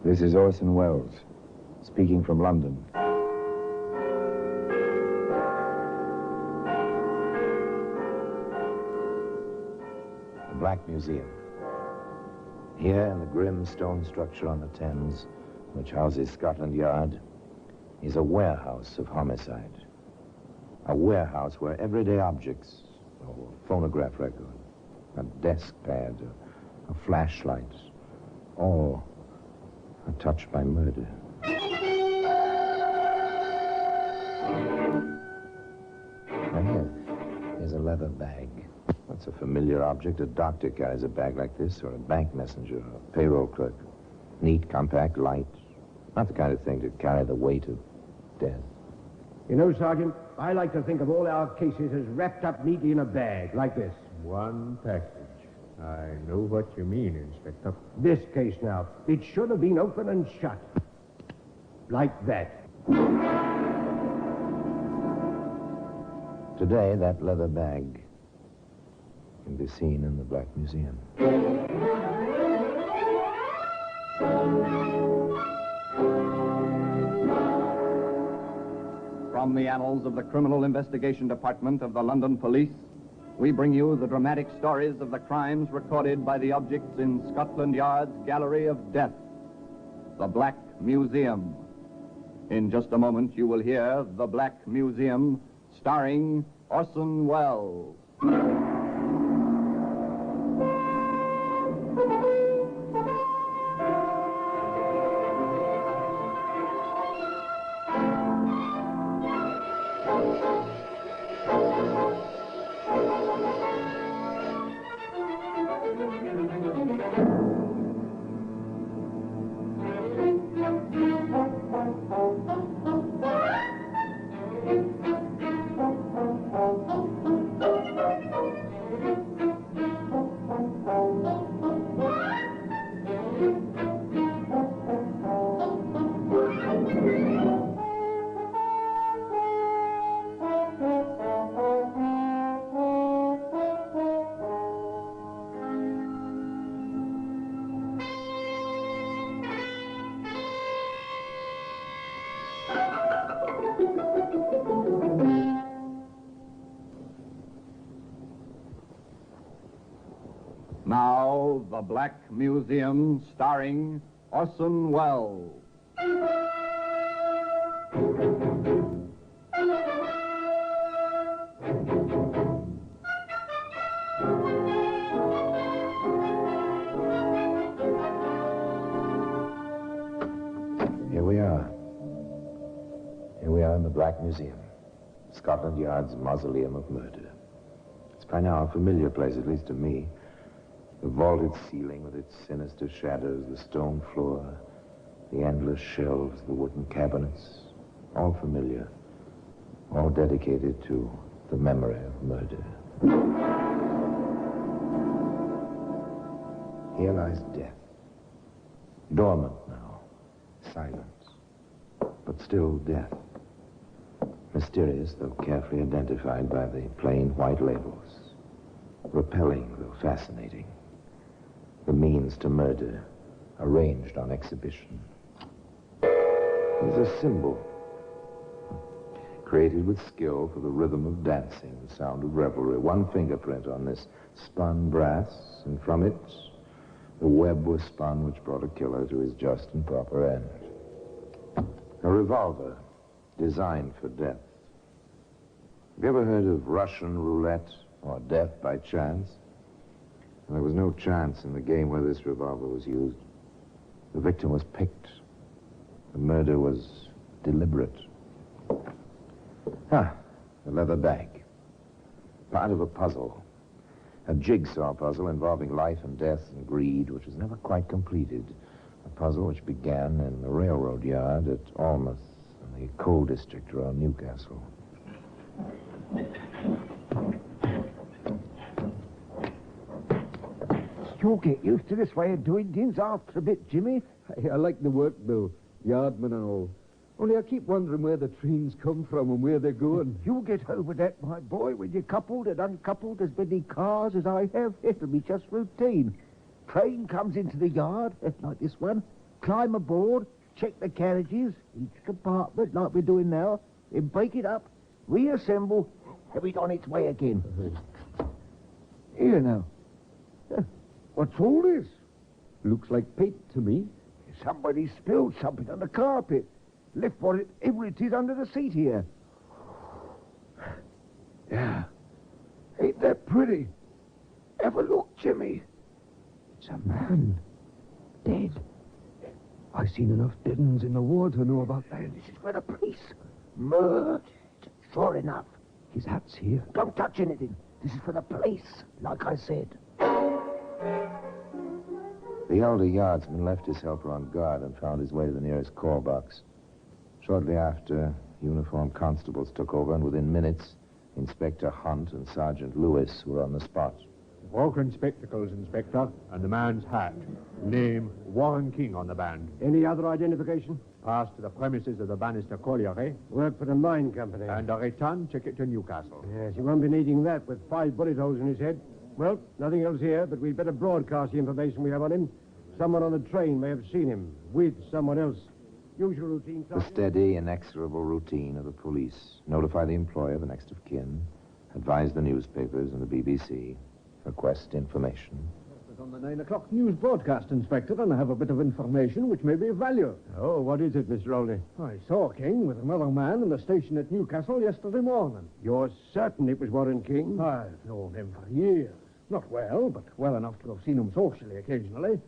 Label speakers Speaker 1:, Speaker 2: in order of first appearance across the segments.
Speaker 1: This is Orson Welles, speaking from London. The Black Museum. Here in the grim stone structure on the Thames, which houses Scotland Yard, is a warehouse of homicide. A warehouse where everyday objects, a phonograph record, a desk pad, a flashlight, all are touched by murder. Now here's a leather bag. That's a familiar object. A doctor carries a bag like this, or a bank messenger, or a payroll clerk. Neat, compact, light. Not the kind of thing to carry the weight of death.
Speaker 2: You know, Sergeant, I like to think of all our cases as wrapped up neatly in a bag, like this.
Speaker 3: One package. I know what you mean, Inspector.
Speaker 2: This case now, it should have been open and shut. Like that.
Speaker 1: Today, that leather bag can be seen in the Black Museum.
Speaker 4: From the annals of the Criminal Investigation Department of the London Police, we bring you the dramatic stories of the crimes recorded by the objects in Scotland Yard's Gallery of Death, the Black Museum. In just a moment, you will hear The Black Museum, starring Orson Welles. Now, The Black Museum, starring Orson Welles.
Speaker 1: Here we are. Here we are in the Black Museum, Scotland Yard's mausoleum of murder. It's by now a familiar place, at least to me. The vaulted ceiling with its sinister shadows, the stone floor, the endless shelves, the wooden cabinets, all familiar, all dedicated to the memory of murder. Here lies death, dormant now, silent, but still death. Mysterious, though carefully identified by the plain white labels. Repelling, though fascinating. The means to murder, arranged on exhibition. It's a symbol, created with skill for the rhythm of dancing, the sound of revelry. One fingerprint on this spun brass, and from it, the web was spun which brought a killer to his just and proper end. A revolver designed for death. Have you ever heard of Russian roulette or death by chance? There was no chance in the game where this revolver was used. The victim was picked. The murder was deliberate. The leather bag. Part of a puzzle. A jigsaw puzzle involving life and death and greed, which was never quite completed. A puzzle which began in the railroad yard at Almouth, in the coal district around Newcastle.
Speaker 2: You'll get used to this way of doing things after a bit, Jimmy.
Speaker 3: Hey, I like the work, Bill. Yardman and all. Only I keep wondering where the trains come from and where they're going.
Speaker 2: You'll get over that, my boy. When you're coupled and uncoupled as many cars as I have, it'll be just routine. Train comes into the yard, like this one.
Speaker 5: climb aboard, check the carriages, each compartment like we're doing now, then break it up, reassemble, have it on its way again. Here now. What's all this?
Speaker 3: Looks like paint to me.
Speaker 5: Somebody spilled something on the carpet. Left whatever it is under the seat here. Yeah. Ain't that pretty? Have a look, Jimmy.
Speaker 3: It's a man. Dead. I've seen enough dead uns in the war to know about that.
Speaker 5: This is for the police. Murdered. Sure enough.
Speaker 3: His hat's here.
Speaker 5: Don't touch anything. This is for the police, like I said.
Speaker 1: The elder yardsman left his helper on guard and found his way to the nearest call box. Shortly after, uniformed constables took over, and within minutes, Inspector Hunt and Sergeant Lewis were on the spot.
Speaker 6: Broken spectacles, Inspector, and the man's hat. Name, Warren King on the band.
Speaker 2: Any other identification?
Speaker 6: Passed to the premises of the Bannister Colliery,
Speaker 2: Work for the mine company.
Speaker 6: and a return ticket to Newcastle.
Speaker 2: Yes, you won't be needing that with 5 bullet holes in his head. Well, nothing else here, but we'd better broadcast the information we have on him. Someone on the train may have seen him with someone else. Usual routine,
Speaker 1: The
Speaker 2: Sergeant.
Speaker 1: steady, inexorable routine of the police. Notify the employer, the next of kin. Advise the newspapers and the BBC. Request information.
Speaker 3: It's on the 9 o'clock news broadcast, Inspector, and I have a bit of information which may be of value.
Speaker 2: Oh, what is it, Mr. Olney?
Speaker 3: I saw King with another man in the station at Newcastle yesterday morning.
Speaker 2: You're certain it was Warren King?
Speaker 3: I've known him for years. Not well, but well enough to have seen him socially occasionally.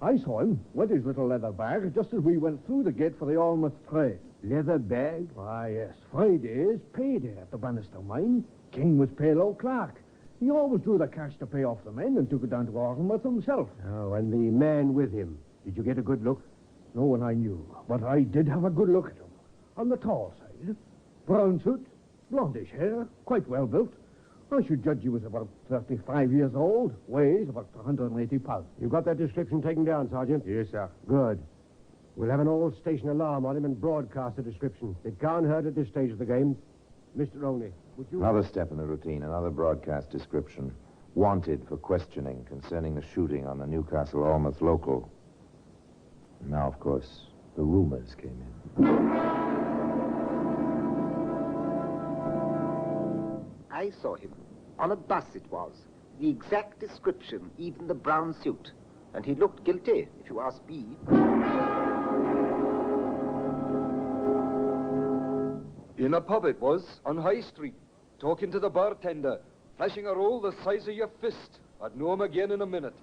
Speaker 3: I saw him with his little leather bag just as we went through the gate for the Almouth train.
Speaker 2: Leather bag?
Speaker 3: Why, yes. Friday's payday at the Bannister mine. King was payroll clerk. He always drew the cash to pay off the men and took it down to Almouth himself.
Speaker 2: Oh, and the man with him. Did you get a good look?
Speaker 3: No one I knew, but I did have a good look at him. On the tall side. Brown suit, blondish hair, quite well built. I should judge he was about 35 years old, weighs about 180 pounds.
Speaker 2: You got that description taken down, Sergeant?
Speaker 6: Yes, sir.
Speaker 2: Good. We'll have an all-station alarm on him and broadcast the description. It can't hurt at this stage of the game. Mr. Olney, would you...
Speaker 1: Another step in the routine, another broadcast description. Wanted for questioning concerning the shooting on the Newcastle Almouth local. Now, of course, the rumors came in.
Speaker 7: I saw him. On a bus it was. The exact description, even the brown suit. And he looked guilty, if you ask me.
Speaker 8: In a pub it was, on High Street, talking to the bartender, flashing a roll the size of your fist. I'd know him again in a minute.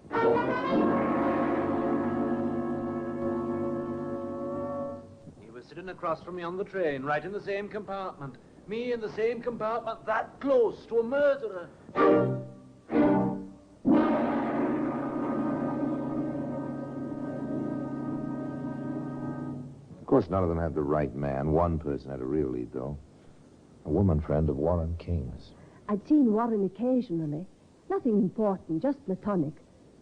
Speaker 9: He was sitting across from me on the train, right in the same compartment. Me in the same compartment, that close to a murderer.
Speaker 1: Of course, none of them had the right man. One person had a real lead, though. A woman friend of Warren King's.
Speaker 10: I'd seen Warren occasionally. Nothing important, just platonic.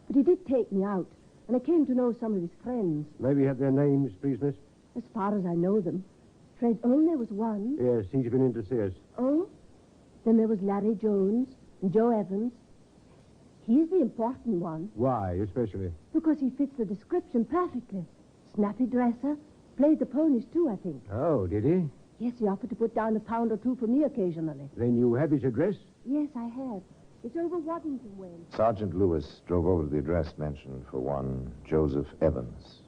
Speaker 10: But he did take me out, and I came to know some of his friends.
Speaker 2: Maybe you have their names, please, miss?
Speaker 10: As far as I know them. Fred Olney was one.
Speaker 2: Yes, he's been in to see us.
Speaker 10: Oh? Then there was Larry Jones and Joe Evans. He's the important one,
Speaker 2: Why, especially?
Speaker 10: because he fits the description perfectly. Snappy dresser. Played the ponies, too, I think.
Speaker 2: Oh, did he?
Speaker 10: Yes, he offered to put down £1 or £2 for me occasionally.
Speaker 2: Then you have his address?
Speaker 10: Yes, I have. It's over Waddington Way.
Speaker 1: Sergeant Lewis drove over to the address mentioned for one Joseph Evans.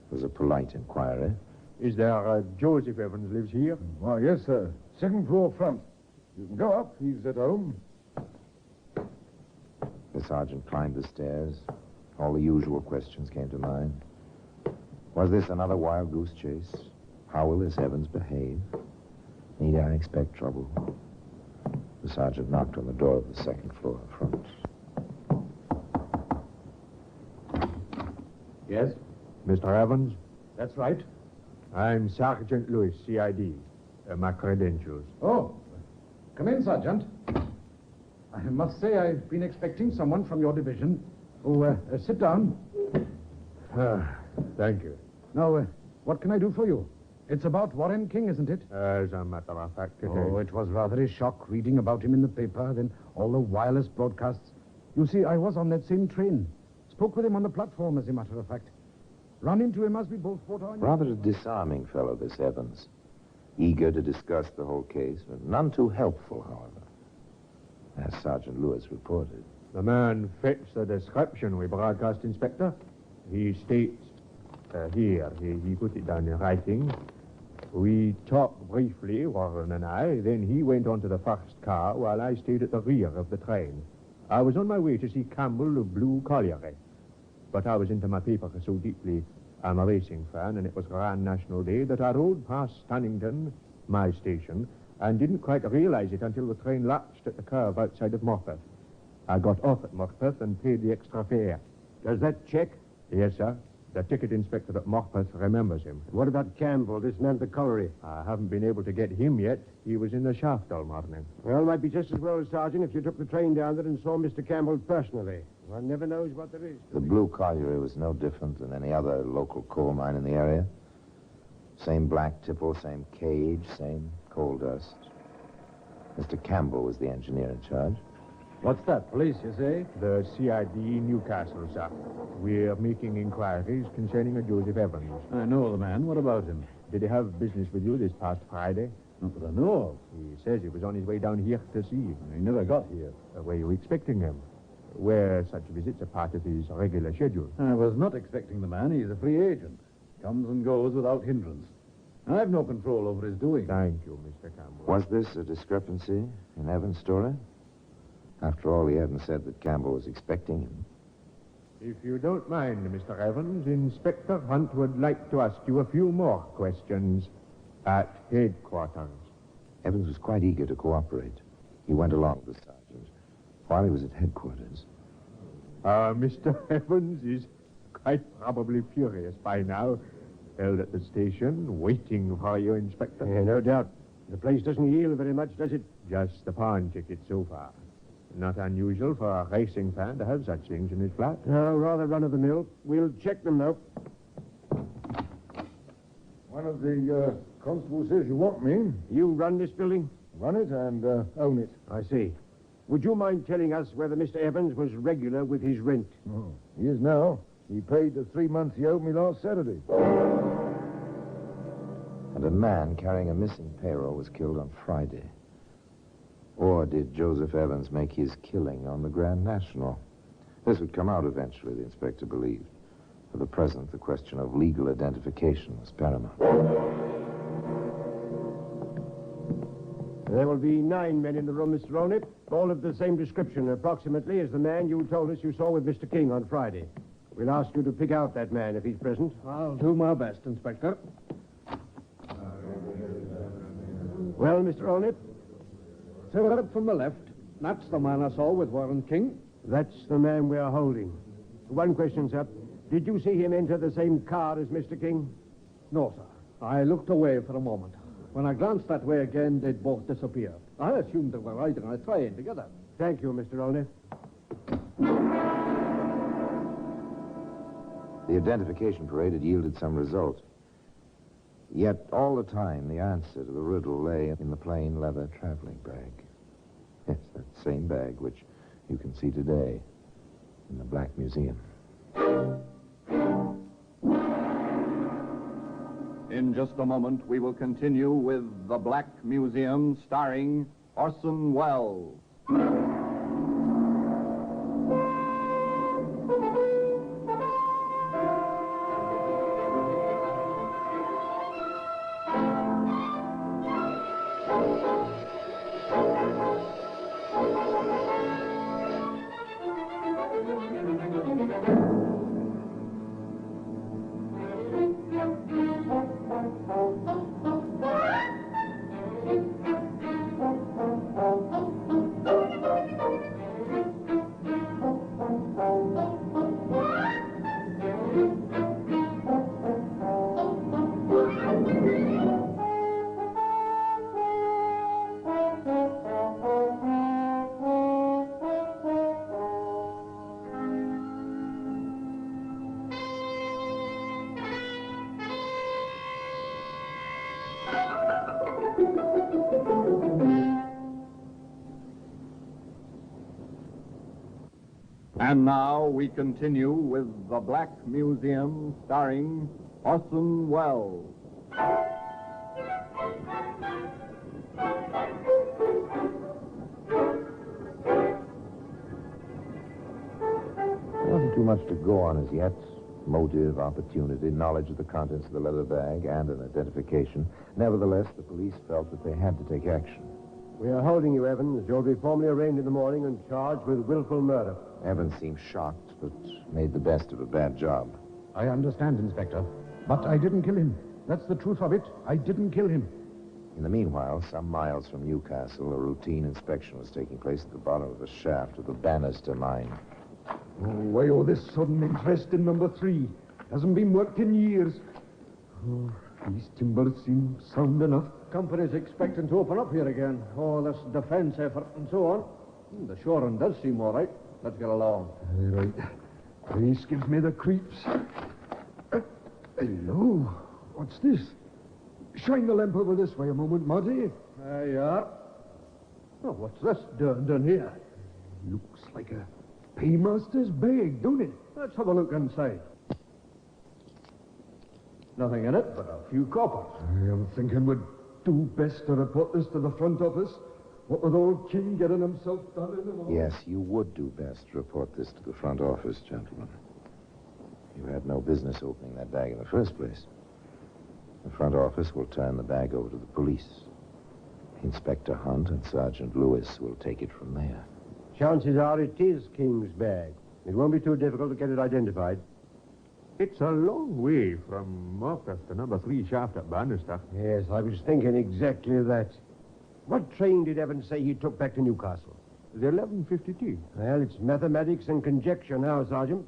Speaker 1: It was a polite inquiry.
Speaker 6: Is there Joseph Evans lives here?
Speaker 3: Why, yes, sir. Second floor front. You can go up. He's at home.
Speaker 1: The sergeant climbed the stairs. All the usual questions came to mind. Was this another wild goose chase? How will this Evans behave? Need I expect trouble? The sergeant knocked on the door of the second floor front.
Speaker 6: Yes? Mr. Evans?
Speaker 3: That's right.
Speaker 6: I'm Sergeant Lewis, CID. My credentials.
Speaker 3: Oh, come in, Sergeant. I must say I've been expecting someone from your division. Oh, sit down.
Speaker 6: Thank you.
Speaker 3: Now, what can I do for you? It's about Warren King, isn't it?
Speaker 6: As a matter of fact, it
Speaker 3: Oh,
Speaker 6: is.
Speaker 3: it was rather a shock reading about him in the paper, then all the wireless broadcasts. You see, I was on that same train. Spoke with him on the platform, as a matter of fact. Run into him as we both fought on.
Speaker 1: Rather a disarming fellow, this Evans. Eager to discuss the whole case, but none too helpful, however, as Sergeant Lewis reported.
Speaker 6: The man fits the description we broadcast, Inspector. He states, here, he put it down in writing. We talked briefly, Warren and I, then he went on to the first car while I stayed at the rear of the train. I was on my way to see Campbell of Blue Colliery, but I was into my paper so deeply. I'm a racing fan, and it was Grand National Day that I rode past Stannington, my station, and didn't quite realize it until the train lapsed at the curve outside of Morpeth. I got off at Morpeth and paid the extra fare.
Speaker 2: Does that check?
Speaker 6: Yes, sir. The ticket inspector at Morpeth remembers him.
Speaker 2: What about Campbell, this man at the colliery?
Speaker 6: I haven't been able to get him yet. He was in the shaft all morning.
Speaker 2: Well, it might be just as well, Sergeant, if you took the train down there and saw Mr. Campbell personally. One never knows what there is.
Speaker 1: The Blue Colliery was no different than any other local coal mine in the area. Same black tipple, same cage, same coal dust. Mr. Campbell was the engineer in charge.
Speaker 9: What's that, police, you say?
Speaker 6: The CID Newcastle, sir. We're making inquiries concerning a Joseph Evans.
Speaker 9: I know the man. What about him?
Speaker 6: Did he have business with you this past Friday?
Speaker 9: Not that I know
Speaker 6: He says he was on his way down here to see you.
Speaker 9: of. He never got here.
Speaker 6: Were you expecting him? Were such visits a part of his regular schedule?
Speaker 9: I was not expecting the man. He's a free agent. Comes and goes without hindrance. I've no control over his doing.
Speaker 6: Thank you, Mr. Campbell.
Speaker 1: Was this a discrepancy in Evans' story? After all, he hadn't said that Campbell was expecting him.
Speaker 6: If you don't mind, Mr. Evans, Inspector Hunt would like to ask you a few more questions at headquarters.
Speaker 1: Evans was quite eager to cooperate. He went along with the sergeant while he was at headquarters.
Speaker 6: Mr. Evans is quite probably furious by now. Held at the station, waiting for you, Inspector.
Speaker 2: Yeah, no doubt. The place doesn't yield very much, does it?
Speaker 6: Just the pawn ticket so far. Not unusual for a racing fan to have such things in his flat.
Speaker 2: No, rather run-of-the-mill. We'll check them, though.
Speaker 3: One of the constables says you want me.
Speaker 2: You run this building?
Speaker 3: Run it and own it.
Speaker 2: I see. Would you mind telling us whether Mr. Evans was regular with his rent?
Speaker 3: Oh, he is now. He paid the 3 months he owed me last Saturday.
Speaker 1: And a man carrying a missing payroll was killed on Friday. Or did Joseph Evans make his killing on the Grand National? This would come out eventually, the inspector believed. For the present, the question of legal identification was paramount.
Speaker 2: There will be 9 men in the room, Mr. Olnip, all of the same description, approximately, as the man you told us you saw with Mr. King on Friday. We'll ask you to pick out that man if he's present.
Speaker 3: I'll do my best, Inspector.
Speaker 2: Well, Mr. Olnip?
Speaker 3: Right from the left. That's the man I saw with Warren King.
Speaker 2: That's the man we're holding. One question, sir. Did you see him enter the same car as Mr. King?
Speaker 3: No, sir. I looked away for a moment. When I glanced that way again, they'd both disappeared. I assumed they were riding on a train together.
Speaker 2: Thank you, Mr. Olnip.
Speaker 1: The identification parade had yielded some result. Yet all the time, the answer to the riddle lay in the plain leather traveling bag. Yes, that same bag which you can see today in the Black Museum.
Speaker 4: In just a moment, we will continue with The Black Museum, starring Orson Welles. And now we continue with The Black Museum, starring Orson Welles.
Speaker 1: Nothing too much to go on as yet. Motive, opportunity, knowledge of the contents of the leather bag, and an identification. Nevertheless, the police felt that they had to take action.
Speaker 2: We are holding you, Evans. You'll be formally arraigned in the morning and charged with willful murder.
Speaker 1: Evans seemed shocked, but made the best of a bad job.
Speaker 3: I understand, Inspector. But I didn't kill him. That's the truth of it. I didn't kill him.
Speaker 1: In the meanwhile, some miles from Newcastle, a routine inspection was taking place at the bottom of the shaft of the Bannister mine.
Speaker 6: Oh, why all this sudden interest in number 3? Hasn't been worked in years. Oh, these timbers seem sound enough.
Speaker 3: Company's expecting to open up here again. All this defense effort and so on. The shoring does seem all right. Let's get along.
Speaker 6: Right. This gives me the creeps. Hello. What's this? Shine the lamp over this way a moment, Marty.
Speaker 3: There you are. Oh, what's this done here?
Speaker 6: Looks like a paymaster's bag, don't it?
Speaker 3: Let's have a look inside. Nothing in it but a few coppers.
Speaker 6: I am thinking we'd do best to report this to the front office. What with old King getting himself done in and all.
Speaker 1: Yes, you would do best to report this to the front office, gentlemen. You had no business opening that bag in the first place. The front office will turn the bag over to the police. Inspector Hunt and Sergeant Lewis will take it from there.
Speaker 2: Chances are it is King's bag. It won't be too difficult to get it identified.
Speaker 6: It's a long way from Marcus to number 3 shaft at Bannister.
Speaker 2: Yes, I was thinking exactly that. What train did Evans say he took back to Newcastle?
Speaker 6: The 11:52.
Speaker 2: Well, it's mathematics and conjecture now, Sergeant.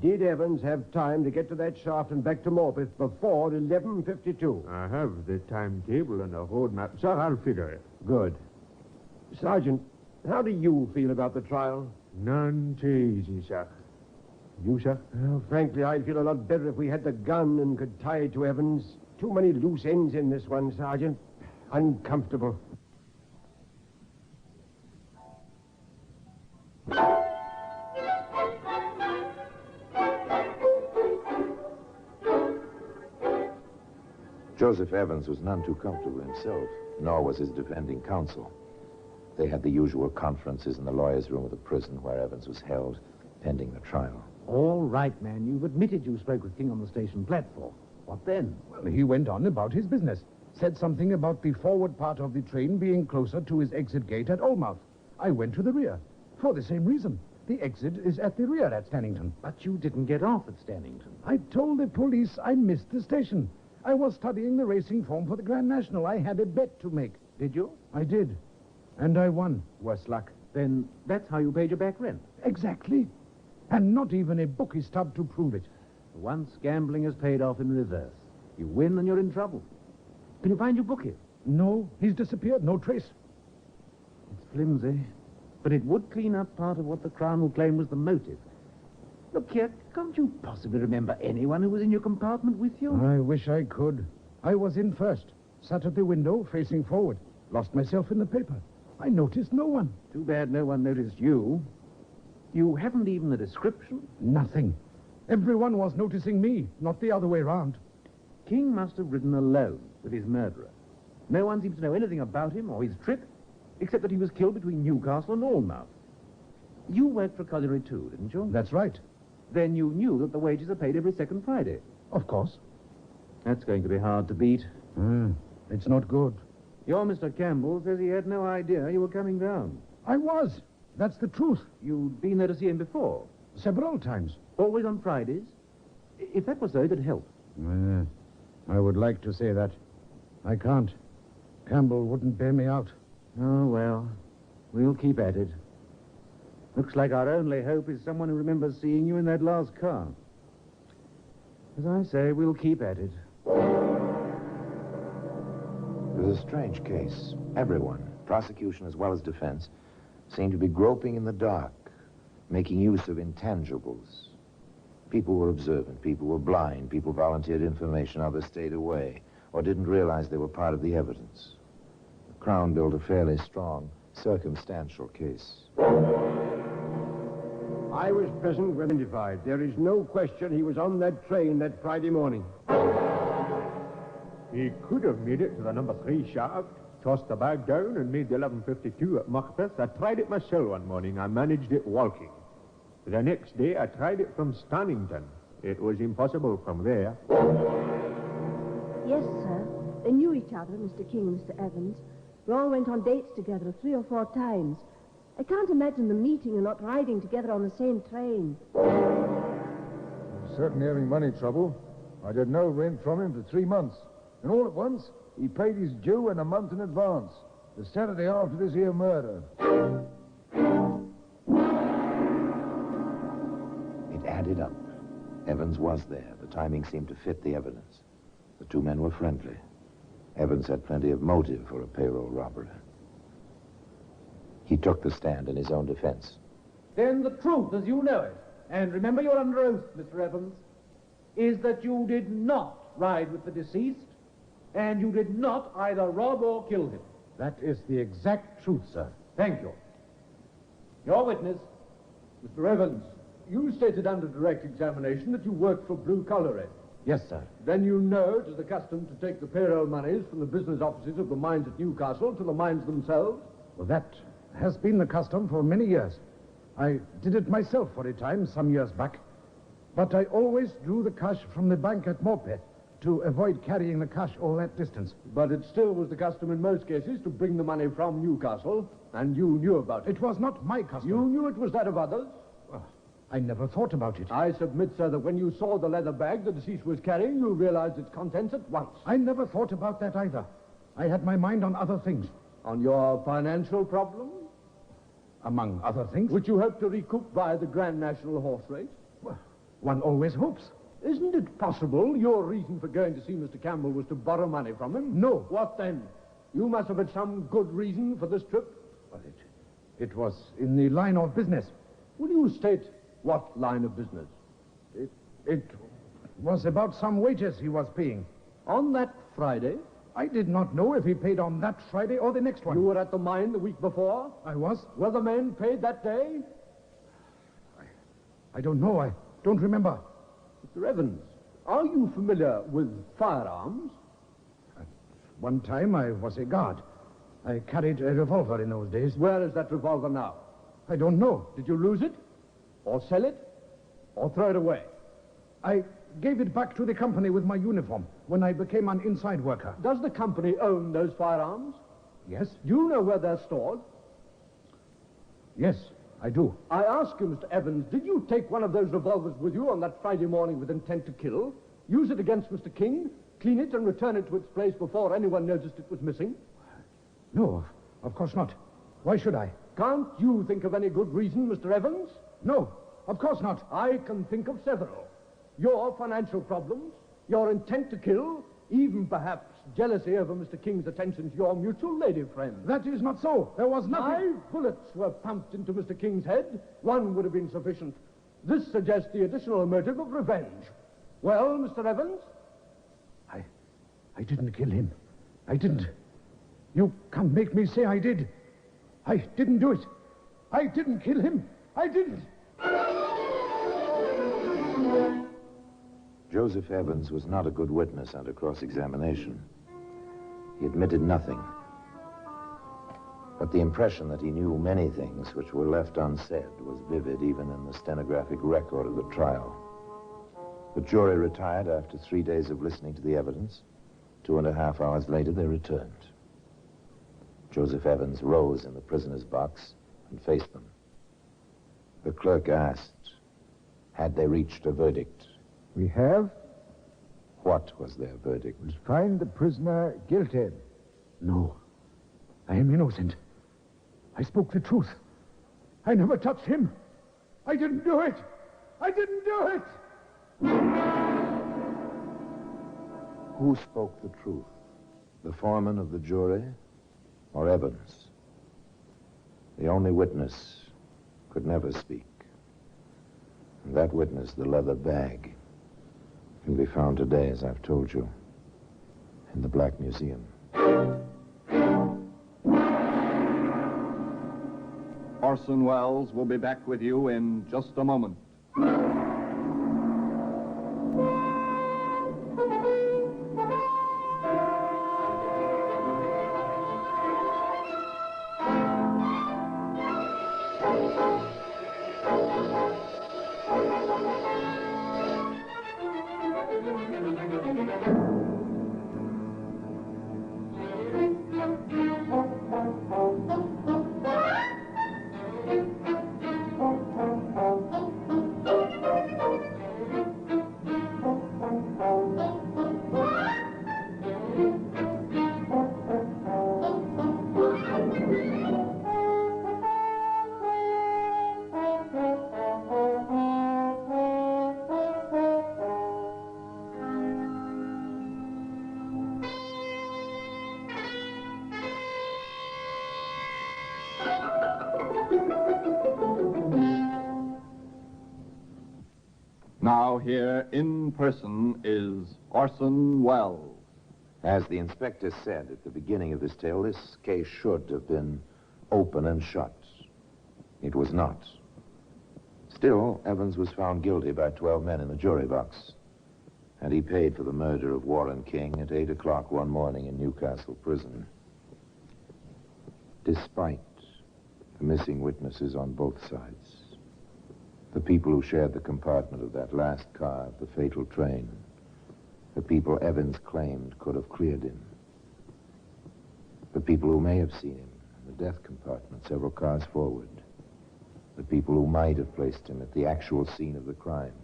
Speaker 2: Did Evans have time to get to that shaft and back to Morpeth before 11:52?
Speaker 6: I have the timetable and a road map, sir. I'll figure it.
Speaker 2: Good. Sergeant, how do you feel about the trial?
Speaker 6: None too easy, sir. You, sir?
Speaker 2: Well, frankly, I'd feel a lot better if we had the gun and could tie it to Evans. Too many loose ends in this one, Sergeant. Uncomfortable.
Speaker 1: Joseph Evans was none too comfortable himself, nor was his defending counsel. They had the usual conferences in the lawyer's room of the prison where Evans was held, pending the trial.
Speaker 9: All right, man. You've admitted you spoke with King on the station platform. What then?
Speaker 3: Well, he went on about his business. Said something about the forward part of the train being closer to his exit gate at Olmouth. I went to the rear. For the same reason. The exit is at the rear at Stannington.
Speaker 9: But you didn't get off at Stannington.
Speaker 3: I told the police I missed the station. I was studying the racing form for the Grand National. I had a bet to make.
Speaker 9: Did you?
Speaker 3: I did. And I won. Worse luck.
Speaker 9: Then that's how you paid your back rent.
Speaker 3: Exactly. And not even a bookie stub to prove it.
Speaker 9: Once gambling has paid off in reverse. You win and you're in trouble. Can you find your bookie?
Speaker 3: No, he's disappeared. No trace.
Speaker 9: It's flimsy. But it would clean up part of what the Crown will claim was the motive. Look here, can't you possibly remember anyone who was in your compartment with you?
Speaker 3: I wish I could. I was in first. Sat at the window, facing forward. Lost myself in the paper. I noticed no one.
Speaker 9: Too bad no one noticed you. You haven't even a description?
Speaker 3: Nothing. Everyone was noticing me, not the other way round.
Speaker 9: King must have ridden alone with his murderer. No one seems to know anything about him or his trip, except that he was killed between Newcastle and Almouth. You worked for colliery too, didn't you?
Speaker 3: That's right.
Speaker 9: Then you knew that the wages are paid every second Friday.
Speaker 3: Of course.
Speaker 9: That's going to be hard to beat.
Speaker 3: It's not good.
Speaker 9: Your Mr. Campbell says he had no idea you were coming down.
Speaker 3: I was. That's the truth.
Speaker 9: You'd been there to see him before?
Speaker 3: Several times.
Speaker 9: Always on Fridays? If that was so, it'd help.
Speaker 3: I would like to say that. I can't. Campbell wouldn't bear me out.
Speaker 9: Oh, well, we'll keep at it. Looks like our only hope is someone who remembers seeing you in that last car. As I say, we'll keep at it.
Speaker 1: It was a strange case. Everyone, prosecution as well as defense, seemed to be groping in the dark, making use of intangibles. People were observant, people were blind, people volunteered information, others stayed away, or didn't realize they were part of the evidence. The Crown built a fairly strong, circumstantial case.
Speaker 2: I was present when identified. There is no question he was on that train that Friday morning.
Speaker 6: He could have made it to the number 3 shaft, tossed the bag down, and made the 11:52 at Macbeth. I tried it myself one morning. I managed it walking. The next day, I tried it from Stannington. It was impossible from there.
Speaker 10: Yes, sir. They knew each other, Mr. King and Mr. Evans. They all went on dates together 3 or 4 times. I can't imagine them meeting and not riding together on the same train.
Speaker 11: He's certainly having money trouble. I had no rent from him for 3 months. And all at once, he paid his due and a month in advance. The Saturday after this here murder.
Speaker 1: It added up. Evans was there. The timing seemed to fit the evidence. The 2 men were friendly. Evans had plenty of motive for a payroll robbery. He took the stand in his own defense.
Speaker 9: Then the truth, as you know it, and remember you're under oath, Mr. Evans, is that you did not ride with the deceased, and you did not either rob or kill him.
Speaker 3: That is the exact truth, sir.
Speaker 9: Thank you. Your witness.
Speaker 12: Mr. Evans, you stated under direct examination that you worked for Blue Collar.
Speaker 3: Yes, sir.
Speaker 12: Then you know it is the custom to take the payroll monies from the business offices of the mines at Newcastle to the mines themselves?
Speaker 3: Well, that has been the custom for many years. I did it myself for a time, some years back. But I always drew the cash from the bank at Morpeth to avoid carrying the cash all that distance.
Speaker 12: But it still was the custom in most cases to bring the money from Newcastle, and you knew about it.
Speaker 3: It was not my custom.
Speaker 12: You knew it was that of others?
Speaker 3: I never thought about it.
Speaker 12: I submit, sir, that when you saw the leather bag the deceased was carrying, you realized its contents at once.
Speaker 3: I never thought about that either. I had my mind on other things.
Speaker 12: On your financial problem?
Speaker 3: Among other things.
Speaker 12: Which you hope to recoup via the Grand National Horse Race?
Speaker 3: Well, one always hopes.
Speaker 12: Isn't it possible your reason for going to see Mr. Campbell was to borrow money from him?
Speaker 3: No.
Speaker 12: What then? You must have had some good reason for this trip.
Speaker 3: Well, it was in the line of business.
Speaker 12: Will you state what line of business?
Speaker 3: It was about some wages he was paying.
Speaker 12: On that Friday?
Speaker 3: I did not know if he paid on that Friday or the next one.
Speaker 12: You were at the mine the week before?
Speaker 3: I was.
Speaker 12: Were the men paid that day?
Speaker 3: I don't know. I don't remember.
Speaker 12: Mr. Evans, are you familiar with firearms?
Speaker 3: At one time, I was a guard. I carried a revolver in those days.
Speaker 12: Where is that revolver now?
Speaker 3: I don't know.
Speaker 12: Did you lose it? Or sell it? Or throw it away?
Speaker 3: I gave it back to the company with my uniform when I became an inside worker.
Speaker 12: Does the company own those firearms?
Speaker 3: Yes.
Speaker 12: Do you know where they're stored?
Speaker 3: Yes, I do.
Speaker 12: I ask you, Mr. Evans, did you take one of those revolvers with you on that Friday morning with intent to kill, use it against Mr. King, clean it and return it to its place before anyone noticed it was missing?
Speaker 3: No, of course not. Why should I?
Speaker 12: Can't you think of any good reason, Mr. Evans?
Speaker 3: No, of course not.
Speaker 12: I can think of several. Your financial problems, your intent to kill, even perhaps jealousy over Mr. King's attention to your mutual lady friend.
Speaker 3: That is not so. There was nothing.
Speaker 12: 5 bullets were pumped into Mr. King's head. 1 would have been sufficient. This suggests the additional motive of revenge. Well, Mr. Evans?
Speaker 3: I didn't kill him. I didn't. You can't make me say I did. I didn't do it. I didn't kill him. I didn't.
Speaker 1: Joseph Evans was not a good witness under cross-examination. He admitted nothing. But the impression that he knew many things which were left unsaid was vivid even in the stenographic record of the trial. The jury retired after 3 days of listening to the evidence. 2.5 hours later, they returned. Joseph Evans rose in the prisoner's box and faced them. The clerk asked, had they reached a verdict?
Speaker 11: We have.
Speaker 1: What was their verdict?
Speaker 11: We find the prisoner guilty.
Speaker 3: No, I am innocent. I spoke the truth. I never touched him. I didn't do it. I didn't do it.
Speaker 1: Who spoke the truth? The foreman of the jury or Evans? The only witness could never speak. And that witness, the leather bag, can be found today, as I've told you, in the Black Museum.
Speaker 4: Or Orson Welles will be back with you in just a moment. Now here in person is Orson Welles.
Speaker 1: As the inspector said at the beginning of this tale, this case should have been open and shut. It was not. Still, Evans was found guilty by 12 men in the jury box, and he paid for the murder of Warren King at 8 o'clock one morning in Newcastle prison. Despite the missing witnesses on both sides, the people who shared the compartment of that last car of the fatal train, the people Evans claimed could have cleared him, the people who may have seen him in the death compartment several cars forward, the people who might have placed him at the actual scene of the crime.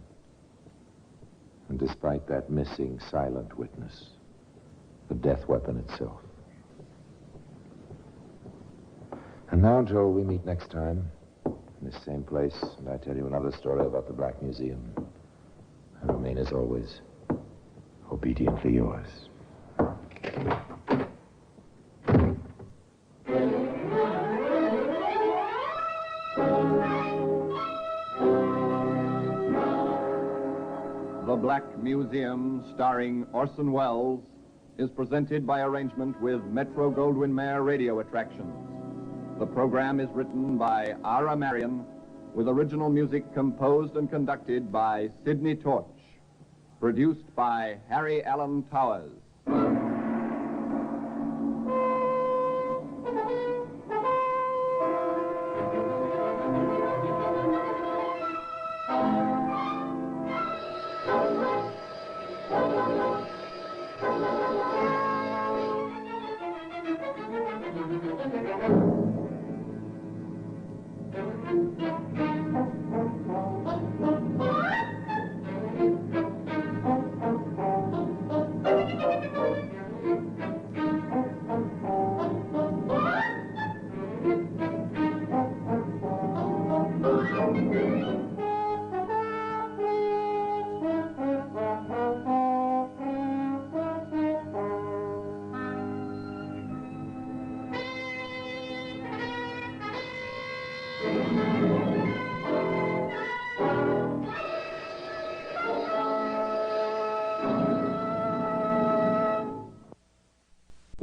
Speaker 1: And despite that missing silent witness, the death weapon itself. And now until we meet next time, in this same place, and I tell you another story about the Black Museum, I remain, as always, obediently yours.
Speaker 4: The Black Museum, starring Orson Welles, is presented by arrangement with Metro-Goldwyn-Mayer Radio Attractions. The program is written by Ara Marion, with original music composed and conducted by Sidney Torch. Produced by Harry Allen Towers.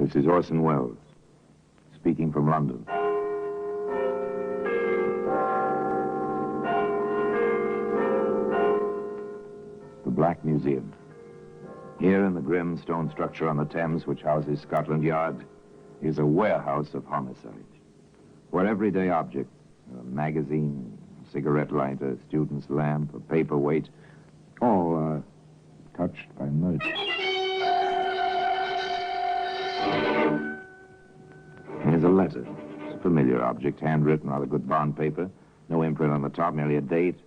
Speaker 1: This is Orson Welles, speaking from London. The Black Museum. Here in the grim stone structure on the Thames, which houses Scotland Yard, is a warehouse of homicide, where everyday objects, a magazine, a cigarette lighter, a student's lamp, a paperweight, all are touched by murder. Here's a letter. It's a familiar object, handwritten, rather good bond paper. No imprint on the top, merely a date.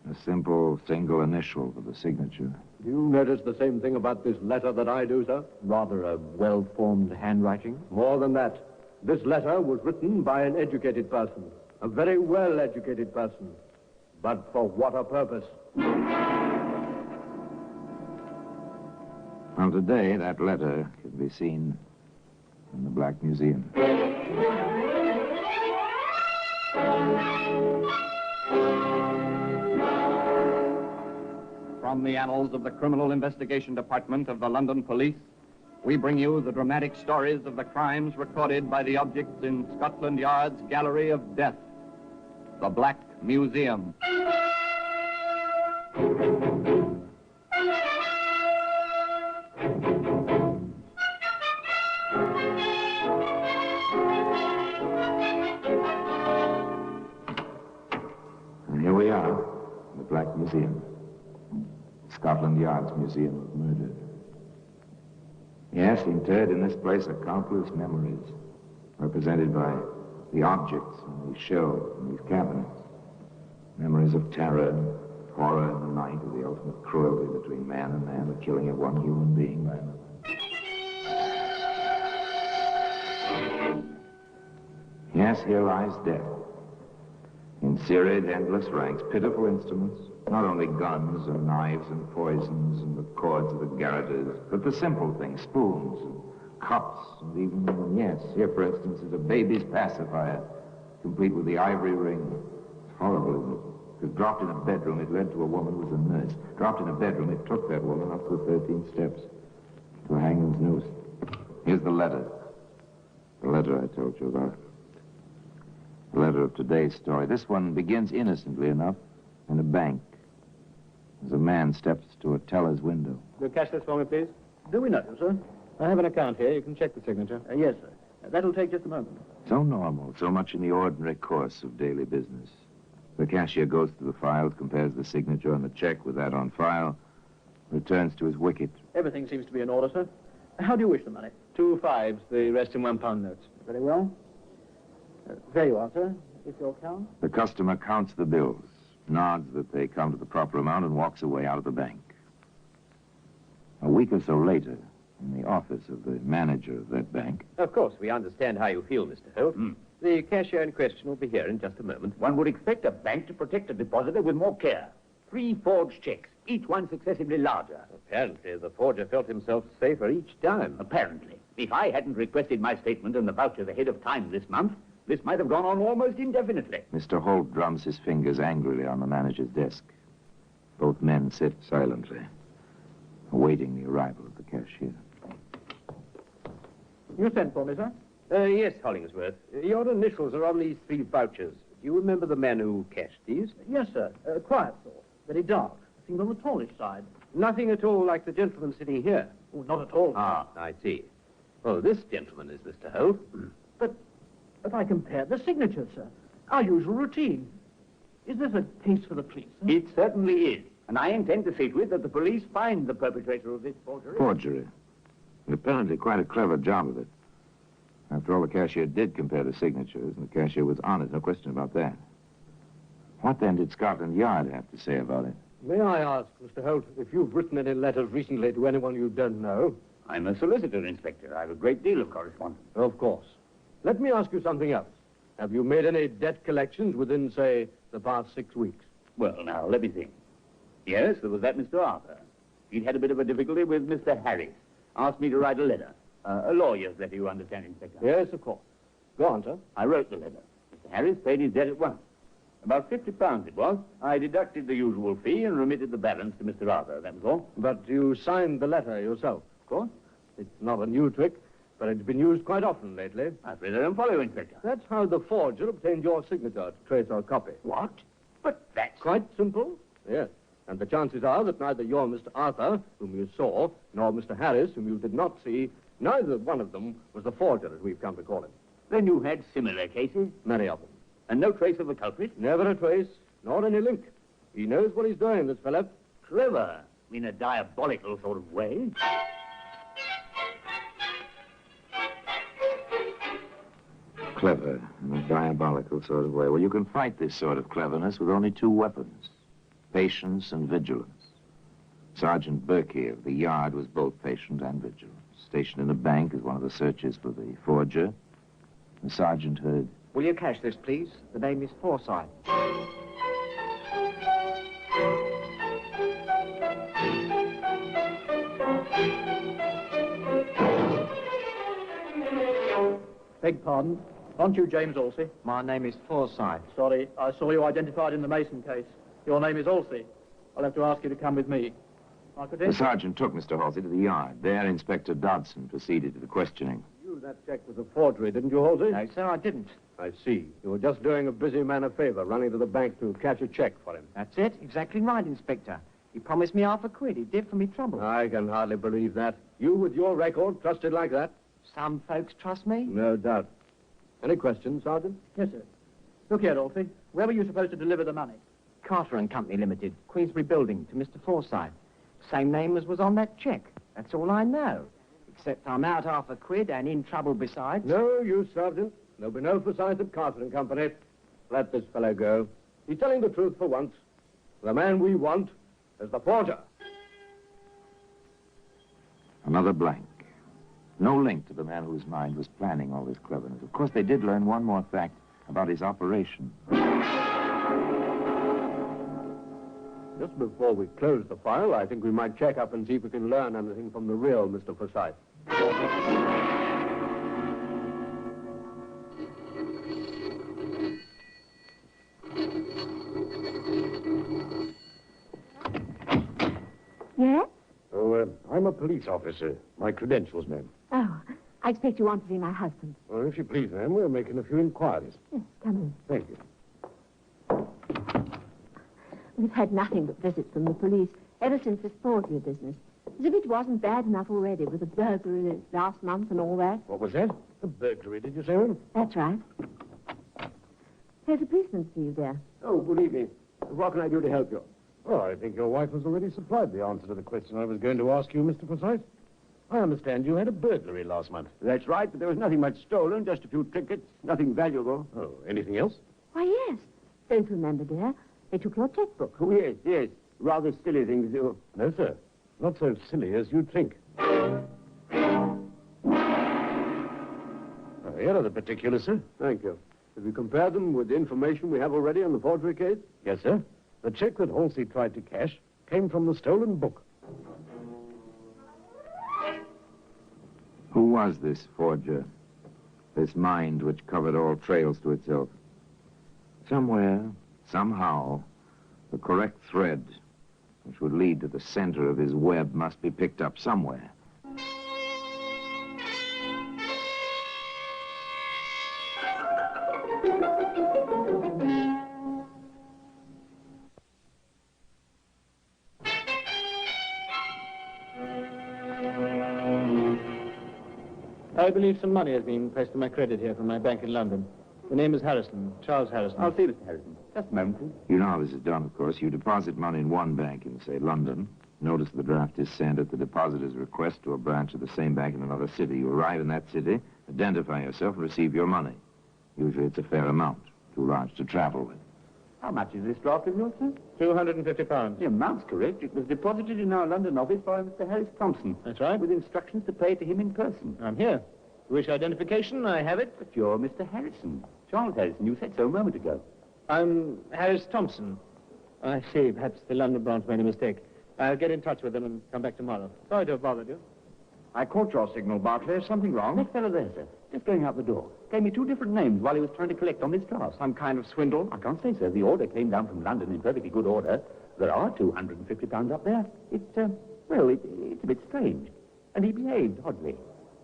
Speaker 1: A simple single initial for the signature.
Speaker 12: You notice the same thing about this letter that I do, sir?
Speaker 9: Rather a well-formed handwriting.
Speaker 12: More than that. This letter was written by an educated person. A very well-educated person. But for what a purpose?
Speaker 1: Well, today, that letter can be seen in the Black Museum.
Speaker 4: From the annals of the Criminal Investigation Department of the London Police, we bring you the dramatic stories of the crimes recorded by the objects in Scotland Yard's Gallery of Death. the Black Museum.
Speaker 1: And here we are, in the Black Museum. Scotland Yard's Museum of Murder. Yes, interred in this place are countless memories, represented by the objects on these shelves and these cabinets. Memories of terror, horror in the night, of the ultimate cruelty between man and man, the killing of one human being by another. Yes, here lies death. In serried, endless ranks, pitiful instruments, not only guns and knives and poisons and the cords of the garroters, but the simple things, spoons and cups and even, yes, here, for instance, is a baby's pacifier, complete with the ivory ring. It's horrible, isn't it? Because dropped in a bedroom, it led to a woman who was a nurse. Dropped in a bedroom, it took that woman up the 13 steps to a hangman's noose. Here's the letter. The letter I told you about. The letter of today's story. This one begins innocently enough in a bank. As a man steps to a teller's window.
Speaker 13: Will you cash this for me, please? Do we know you, sir? I have an account here. You can check the signature. Yes, sir. That'll take just a moment.
Speaker 1: So normal, so much in the ordinary course of daily business. The cashier goes to the files, compares the signature on the check with that on file, returns to his wicket.
Speaker 13: Everything seems to be in order, sir. How do you wish the money? 2 5s, the rest in £1 notes. Very well. There you are, sir. It's your account.
Speaker 1: The customer counts the bills, nods that they come to the proper amount, and walks away out of the bank. A week or so later, in the office of the manager of that bank.
Speaker 14: Of course, we understand how you feel, Mr. Holt. The cashier in question will be here in just a moment.
Speaker 15: One would expect a bank to protect a depositor with more care. 3 forged checks, each one successively larger.
Speaker 14: Apparently, the forger felt himself safer each time.
Speaker 15: Apparently. If I hadn't requested my statement and the vouchers ahead of time this month, this might have gone on almost indefinitely.
Speaker 1: Mr. Holt drums his fingers angrily on the manager's desk. Both men sit silently, awaiting the arrival of the cashier.
Speaker 13: You sent for me, sir?
Speaker 14: Yes, Hollingsworth. Your initials are on these 3 vouchers. Do you remember the man who cashed these?
Speaker 13: Yes, sir. Quiet sort. Very dark. Seemed on the tallish side.
Speaker 14: Nothing at all like the gentleman sitting here.
Speaker 13: Oh, not at all.
Speaker 14: Ah, I see. Well, this gentleman is Mr. Holt.
Speaker 13: But I compared the signatures, sir. Our usual routine. Is this a case for the police, sir?
Speaker 15: It certainly is. And I intend to see to it that the police find the perpetrator of this forgery.
Speaker 1: Forgery. And apparently quite a clever job of it. After all, the cashier did compare the signatures, and the cashier was honest, no question about that. What then did Scotland Yard have to say about it?
Speaker 12: May I ask, Mr. Holt, if you've written any letters recently to anyone you don't know?
Speaker 15: I'm a solicitor, Inspector. I have a great deal of correspondence.
Speaker 12: Of course. Let me ask you something else. Have you made any debt collections within, say, the past 6 weeks?
Speaker 15: Well, now, let me think. Yes, there was that Mr. Arthur. He'd had a bit of a difficulty with Mr. Harris. Asked me to write a letter. A lawyer's letter, you understand, Inspector?
Speaker 12: Yes, of course. Go on, sir.
Speaker 15: I wrote the letter. Mr. Harris paid his debt at once. About £50 it was. I deducted the usual fee and remitted the balance to Mr. Arthur, that was all.
Speaker 12: But you signed the letter yourself?
Speaker 15: Of course.
Speaker 12: It's not a new trick, but it's been used quite often lately.
Speaker 15: I really don't follow you, Inspector.
Speaker 12: That's how the forger obtained your signature to trace our copy.
Speaker 15: What? But that's...
Speaker 12: Quite simple, yes. And the chances are that neither your Mr. Arthur, whom you saw, nor Mr. Harris, whom you did not see, neither one of them was the forger, as we've come to call him.
Speaker 15: Then you had similar cases?
Speaker 12: Many of them.
Speaker 15: And no trace of the culprit?
Speaker 12: Never a trace, nor any link. He knows what he's doing, this fellow.
Speaker 15: Clever, in a diabolical sort of way.
Speaker 1: Clever, in a diabolical sort of way. Well, you can fight this sort of cleverness with only 2 weapons. Patience and vigilance. Sergeant Berkey of the Yard was both patient and vigilant. Stationed in a bank as one of the searchers for the forger. The sergeant heard...
Speaker 7: Will you cash this, please? The name is Forsyth.
Speaker 13: Beg pardon. Aren't you James Alsey?
Speaker 7: My name is Forsyth.
Speaker 13: Sorry, I saw you identified in the Mason case. Your name is Alsey. I'll have to ask you to come with me.
Speaker 1: The sergeant took Mr. Halsey to the yard. There, Inspector Dodson proceeded to the questioning.
Speaker 12: You knew that check was a forgery, didn't you, Halsey?
Speaker 7: No, sir, I didn't.
Speaker 12: I see. You were just doing a busy man a favor, running to the bank to catch a check for him.
Speaker 16: That's it. Exactly right, Inspector. He promised me £1/4. He did for me trouble.
Speaker 12: I can hardly believe that. You, with your record, trusted like that?
Speaker 16: Some folks trust me.
Speaker 12: No doubt. Any questions, Sergeant?
Speaker 13: Yes, sir. Look here, Alfie. Where were you supposed to deliver the money?
Speaker 16: Carter and Company Limited, Queensbury Building, to Mr. Forsyth. Same name as was on that cheque. That's all I know. Except I'm out £1/4 and in trouble besides.
Speaker 12: No use, Sergeant. There'll be no Forsyth at Carter and Company. Let this fellow go. He's telling the truth for once. The man we want is the forger.
Speaker 1: Another blank. No link to the man whose mind was planning all this cleverness. Of course, they did learn one more fact about his operation.
Speaker 12: Just before we close the file, I think we might check up and see if we can learn anything from the real Mr. Forsyth.
Speaker 17: Yes?
Speaker 12: Oh, I'm a police officer. My credentials, ma'am.
Speaker 17: Oh, I expect you want to see my husband.
Speaker 12: Well, if you please, ma'am, we're making a few inquiries.
Speaker 17: Yes, come in.
Speaker 12: Thank you.
Speaker 17: We've had nothing but visits from the police ever since this forgery business. As if it wasn't bad enough already with the burglary last month and all that.
Speaker 12: What was that? A burglary, did you say, ma'am?
Speaker 17: That's right. There's a policeman for you there.
Speaker 12: Oh, good evening. What can I do to help you? Well, I think your wife has already supplied the answer to the question I was going to ask you, Mr. Forsyth. I understand you had a burglary last month.
Speaker 15: That's right, but there was nothing much stolen, just a few trinkets, nothing valuable.
Speaker 12: Oh, anything else?
Speaker 17: Why, yes. Don't you remember, dear? They took your checkbook.
Speaker 15: Oh, yes. Rather silly things, too.
Speaker 12: No, sir. Not so silly as you'd think. Here are the particulars, sir. Thank you. Have you compared them with the information we have already on the forgery case? Yes, sir. The check that Halsey tried to cash came from the stolen book.
Speaker 1: Who was this forger? This mind which covered all trails to itself? Somewhere, somehow, the correct thread which would lead to the center of his web must be picked up somewhere.
Speaker 13: I believe some money has been pressed to my credit here from my bank in London. The name is Harrison, Charles Harrison.
Speaker 15: I'll see Mr. Harrison. Just a moment, please.
Speaker 1: You know how this is done, of course. You deposit money in one bank in, say, London. Notice the draft is sent at the depositor's request to a branch of the same bank in another city. You arrive in that city, identify yourself, and receive your money. Usually it's a fair amount, too large to travel with.
Speaker 15: How much is this draft of yours, sir?
Speaker 13: £250.
Speaker 15: The amount's correct. It was deposited in our London office by Mr. Harris Thompson.
Speaker 13: That's right.
Speaker 15: With instructions to pay to him in person.
Speaker 13: I'm here. You wish identification? I have it.
Speaker 15: But you're Mr. Harrison. Charles Harrison. You said so a moment ago.
Speaker 13: I'm Harris Thompson. I see. Perhaps the London branch made a mistake. I'll get in touch with them and come back tomorrow. Sorry to have bothered you.
Speaker 15: I caught your signal, Barclay. Is something wrong? That fellow there, sir. Just going out the door. Gave me two different names while he was trying to collect on this draft.
Speaker 16: Some kind of swindle?
Speaker 15: I can't say, sir. The order came down from London in perfectly good order. There are £250 up there. It's a bit strange. And he behaved oddly.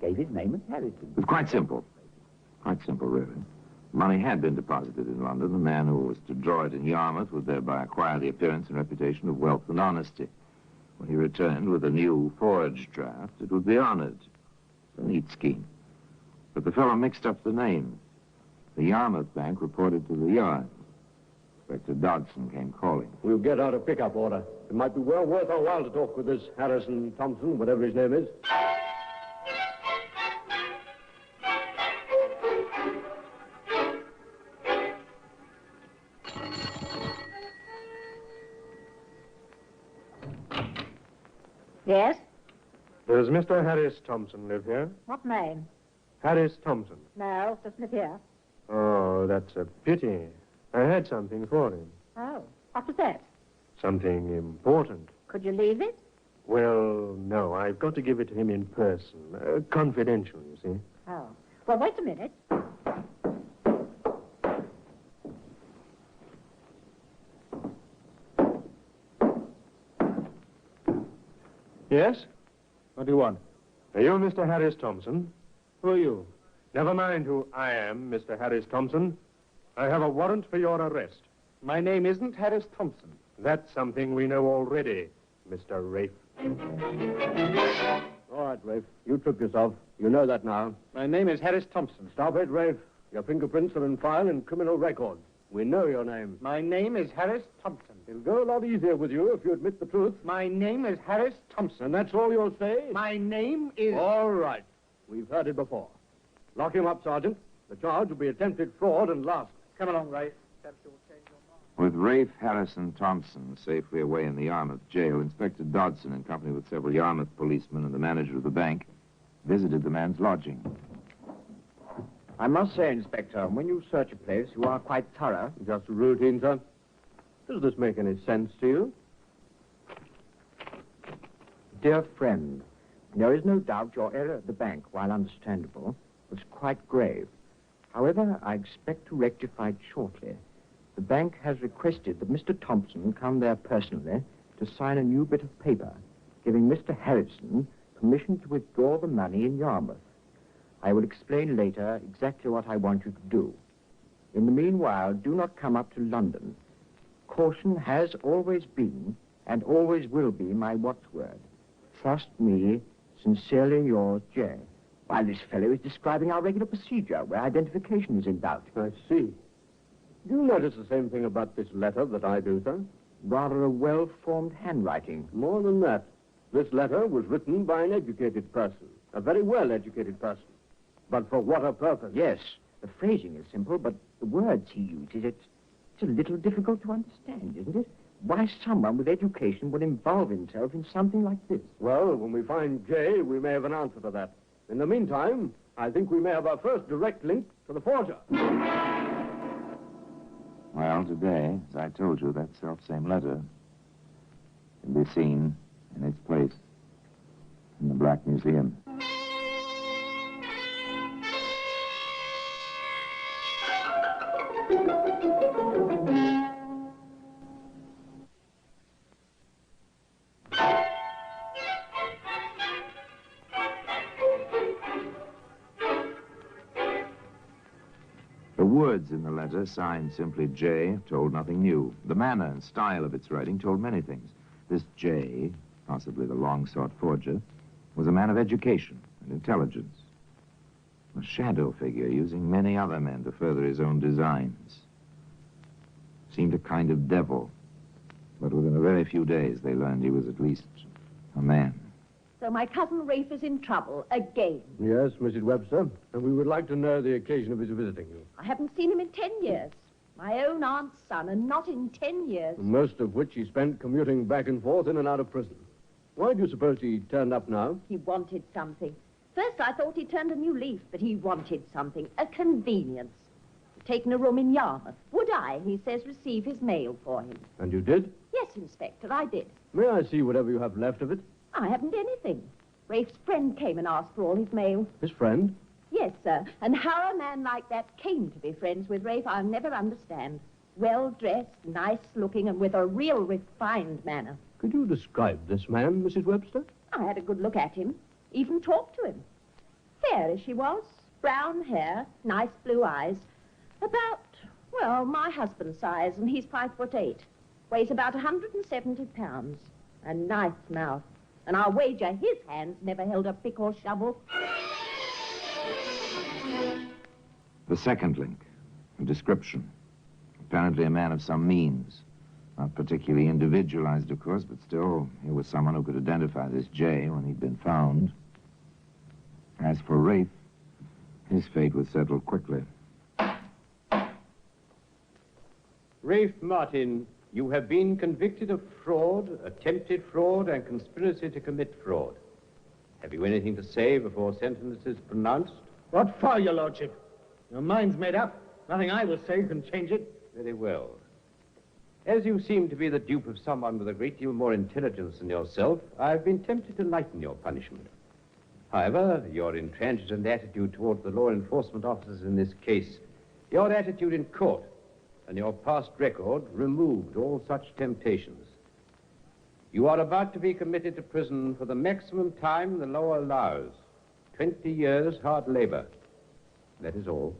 Speaker 15: Gave his name as Harrison.
Speaker 1: It's quite simple. Quite simple, really. Money had been deposited in London. The man who was to draw it in Yarmouth would thereby acquire the appearance and reputation of wealth and honesty. When he returned with a new forged draft, it would be honored. It's a neat scheme. But the fellow mixed up the names. The Yarmouth bank reported to the Yard. Inspector Dodson came calling.
Speaker 12: We'll get out a pickup order. It might be well worth our while to talk with this Harrison Thompson, whatever his name is.
Speaker 17: Yes?
Speaker 6: Does Mr. Harris Thompson live here?
Speaker 17: What name?
Speaker 6: Harris Thompson.
Speaker 17: No, doesn't live here.
Speaker 6: Oh, that's a pity. I had something for him.
Speaker 17: Oh, what was that?
Speaker 6: Something important.
Speaker 17: Could you leave it?
Speaker 6: Well, no, I've got to give it to him in person. Confidential, you see.
Speaker 17: Oh. Well, wait a minute.
Speaker 6: Yes?
Speaker 13: What do you want?
Speaker 6: Are you Mr. Harris Thompson?
Speaker 13: Who are you?
Speaker 18: Never mind who I am, Mr. Harris Thompson. I have a warrant for your arrest.
Speaker 14: My name isn't Harris Thompson.
Speaker 18: That's something we know already, Mr. Rafe.
Speaker 12: All right, Rafe. You took yourself. You know that now.
Speaker 14: My name is Harris Thompson.
Speaker 12: Stop it, Rafe. Your fingerprints are in file in criminal records. We know your name.
Speaker 14: My name is Harris Thompson.
Speaker 12: It'll go a lot easier with you if you admit the truth.
Speaker 14: My name is Harris Thompson.
Speaker 12: And that's all you'll say?
Speaker 14: My name is...
Speaker 12: All right. We've heard it before. Lock him up, Sergeant. The charge will be attempted fraud and larceny.
Speaker 14: Come along, Rafe.
Speaker 1: With Rafe, Harrison, Thompson safely away in the Yarmouth jail, Inspector Dodson, in company with several Yarmouth policemen and the manager of the bank, visited the man's lodging.
Speaker 16: I must say, Inspector, when you search a place, you are quite thorough.
Speaker 12: Just routine, sir. Does this make any sense to you?
Speaker 16: Dear friend, there is no doubt your error at the bank, while understandable, was quite grave. However, I expect to rectify it shortly. The bank has requested that Mr. Thompson come there personally to sign a new bit of paper, giving Mr. Harrison permission to withdraw the money in Yarmouth. I will explain later exactly what I want you to do. In the meanwhile, do not come up to London. Caution has always been and always will be my watchword. Trust me, sincerely yours, J. While this fellow is describing our regular procedure where identification is in doubt.
Speaker 12: I see. Do you notice the same thing about this letter that I do, sir?
Speaker 16: Rather a well-formed handwriting.
Speaker 12: More than that. This letter was written by an educated person. A very well-educated person. But for what a purpose?
Speaker 16: Yes, the phrasing is simple, but the words he uses, it's a little difficult to understand, isn't it? Why someone with education would involve himself in something like this?
Speaker 12: Well, when we find Jay, we may have an answer to that. In the meantime, I think we may have our first direct link to the forger.
Speaker 1: Well, today, as I told you, that self-same letter can be seen in its place in the Black Museum. The words in the letter, signed simply J, told nothing new. The manner and style of its writing told many things. This J, possibly the long-sought forger, was a man of education and intelligence. A shadow figure using many other men to further his own designs. Seemed a kind of devil. But within a very few days, they learned he was at least a man.
Speaker 17: So my cousin Rafe is in trouble again.
Speaker 12: Yes, Mrs. Webster. And we would like to know the occasion of his visiting you.
Speaker 17: I haven't seen him in 10 years. My own aunt's son, and not in 10 years.
Speaker 12: Most of which he spent commuting back and forth in and out of prison. Why do you suppose he turned up now?
Speaker 17: He wanted something. First I thought he turned a new leaf, but he wanted something. A convenience. Taken a room in Yarmouth. Would I, he says, receive his mail for him?
Speaker 12: And you did?
Speaker 17: Yes, Inspector, I did.
Speaker 12: May I see whatever you have left of it?
Speaker 17: I haven't anything. Rafe's friend came and asked for all his mail.
Speaker 12: His friend?
Speaker 17: Yes, sir. And how a man like that came to be friends with Rafe, I'll never understand. Well-dressed, nice-looking, and with a real refined manner.
Speaker 12: Could you describe this man, Mrs. Webster?
Speaker 17: I had a good look at him. Even talked to him. Fair as she was. Brown hair, nice blue eyes. About, well, my husband's size, and he's 5'8". Weighs about 170 pounds. A nice mouth. And I'll wager his hands never held a pick or shovel.
Speaker 1: The second link, a description. Apparently a man of some means. Not particularly individualized, of course, but still, he was someone who could identify this J when he'd been found. As for Rafe, his fate was settled quickly.
Speaker 14: Rafe Martin, you have been convicted of fraud, attempted fraud, and conspiracy to commit fraud. Have you anything to say before sentence is pronounced?
Speaker 9: What for, your lordship? Your mind's made up. Nothing I will say can change it.
Speaker 14: Very well. As you seem to be the dupe of someone with a great deal more intelligence than yourself, I've been tempted to lighten your punishment. However, your intransigent attitude toward the law enforcement officers in this case, your attitude in court, and your past record removed all such temptations. You are about to be committed to prison for the maximum time the law allows, 20 years hard labor. That is all.